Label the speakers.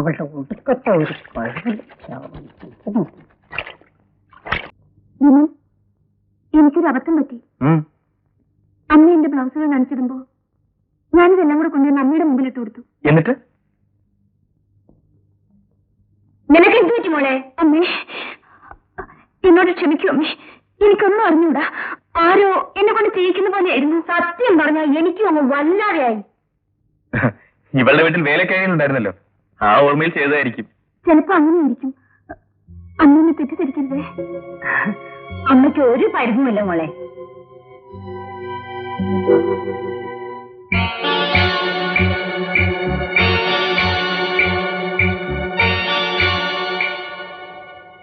Speaker 1: അവളുടെ ഒടുക്കത്തെ ഒരു
Speaker 2: എനിക്കൊരു അബദ്ധം പറ്റി. അമ്മ എന്റെ ബ്ലൗസുകൾ നനച്ചിടുമ്പോ ഞാനിതെല്ലാം കൂടെ കൊണ്ടുവന്ന് അമ്മയുടെ മുമ്പിലിട്ട് കൊടുത്തു.
Speaker 3: എന്നിട്ട്
Speaker 2: നിനക്ക് എന്ത് പറ്റി മോളെ? അമ്മേ, എന്നോട് ക്ഷമിക്കൂ അമ്മേ, എനിക്കൊന്നും അറിഞ്ഞൂടാ. ആരോ എന്നെ കൊണ്ട് ചെയ്യിക്കുന്ന പോലെയായിരുന്നു. സത്യം പറഞ്ഞാൽ എനിക്കും അങ്ങ് വല്ലാതെയായി.
Speaker 3: ഇവളുടെ വീട്ടിൽ വേലക്കാരികളുണ്ടായിരുന്നല്ലോ, ആ ഓർമ്മയിൽ ചെയ്തതായിരിക്കും.
Speaker 2: ചിലപ്പോ അങ്ങനെയായിരിക്കും. അമ്മ തെറ്റിദ്ധരിക്കരുതേ.
Speaker 1: അമ്മയ്ക്ക് ഒരു പരിഭവമില്ല മോളെ.